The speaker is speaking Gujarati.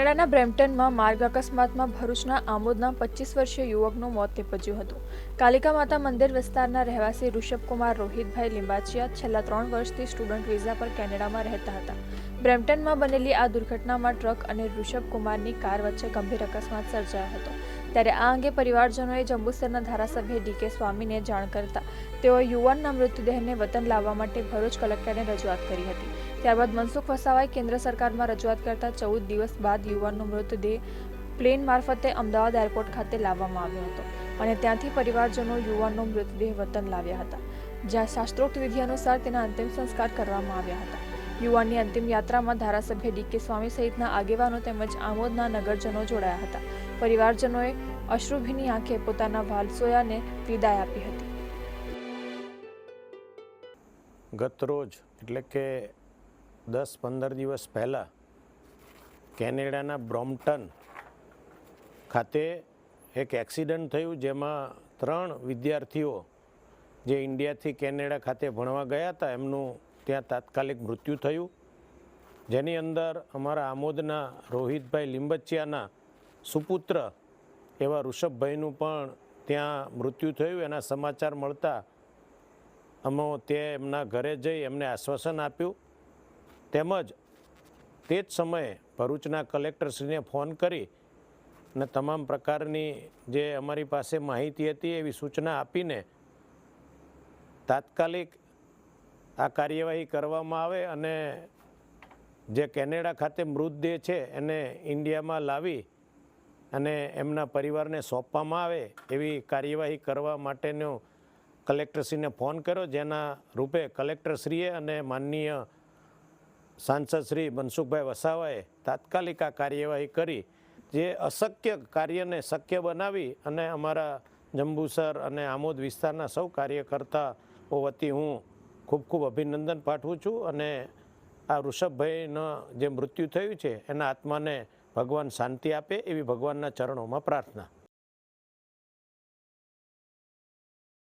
કેનેડાના બ્રેમ્પટનમાં માર્ગ અકસ્માતમાં ભરૂચના આમોદના 25 વર્ષીય યુવકનું મોત નીપજ્યું હતું। કાલિકા માતા મંદિર વિસ્તારના રહેવાસી ઋષભકુમાર રોહિતભાઈ લિંબાચિયા છેલ્લા 3 વર્ષથી સ્ટુડન્ટ વિઝા પર કેનેડામાં રહેતા હતા। બ્રેમ્પટનમાં બનેલી આ દુર્ઘટનામાં ટ્રક અને ઋષભકુમારની કાર વચ્ચે ગંભીર અકસ્માત સર્જાયો હતો। ત્યારે આ અંગે પરિવારજનોએ જંબુસરના ધારાસભ્ય ડીકે સ્વામીને જાણ કરતા તેઓએ યુવાનના મૃતદેહને વતન લાવવા માટે ભરૂચ કલેક્ટરને રજૂઆત કરી હતી। ત્યારબાદ મનસુખ વસાવાએ કેન્દ્ર સરકારમાં રજૂઆત કરતા 14 દિવસ બાદ યુવાનનો મૃતદેહ પ્લેન મારફતે અમદાવાદ એરપોર્ટ ખાતે લાવવામાં આવ્યો હતો અને ત્યાંથી પરિવારજનો યુવાનનો મૃતદેહ વતન લાવ્યા હતા, જ્યાં શાસ્ત્રોક્ત વિધિ અનુસાર તેના અંતિમ સંસ્કાર કરવામાં આવ્યા હતા। યુવાનની અંતિમ યાત્રામાં ધારાસભ્ય ડીકે સ્વામી સહિતના આગેવાનો તેમજ આમોદના નગરજનો જોડાયા હતા। પરિવારજનોએ અશ્રુભીની આંખે પોતાના વાલસોયાને વિદાય આપી હતી। ગતરોજ એટલે કે 10-15 દિવસ પહેલાં કેનેડાના બ્રોમ્પટન ખાતે એક એક્સિડન્ટ થયું, જેમાં 3 વિદ્યાર્થીઓ જે ઇન્ડિયાથી કેનેડા ખાતે ભણવા ગયા હતા એમનું ત્યાં તાત્કાલિક મૃત્યુ થયું, જેની અંદર અમારા આમોદના રોહિતભાઈ લિંબચિયાના સુપુત્ર એવા ઋષભભાઈનું પણ ત્યાં મૃત્યુ થયું। એના સમાચાર મળતા અમે તે એમના ઘરે જઈ એમને આશ્વાસન આપ્યું, તેમજ તે જ સમયે ભરૂચના કલેક્ટરશ્રીને ફોન કરી અને તમામ પ્રકારની જે અમારી પાસે માહિતી હતી એવી સૂચના આપીને તાત્કાલિક આ કાર્યવાહી કરવામાં આવે અને જે કેનેડા ખાતે મૃતદેહ છે એને ઇન્ડિયામાં લાવી અને એમના પરિવારને સોંપવામાં આવે એવી કાર્યવાહી કરવા માટેનો કલેક્ટરશ્રીને ફોન કર્યો, જેના રૂપે કલેક્ટરશ્રીએ અને માનનીય સાંસદ શ્રી મનસુખભાઈ વસાવાએ તાત્કાલિક આ કાર્યવાહી કરી જે અશક્ય કાર્યને શક્ય બનાવી અને અમારા જંબુસર અને આમોદ વિસ્તારના સૌ કાર્યકર્તાઓ વતી હું ખૂબ ખૂબ અભિનંદન પાઠવું છું અને આ ઋષભભાઈનો જે મૃત્યુ થયું છે એના આત્માને ભગવાન શાંતિ આપે એવી ભગવાનના ચરણોમાં પ્રાર્થના।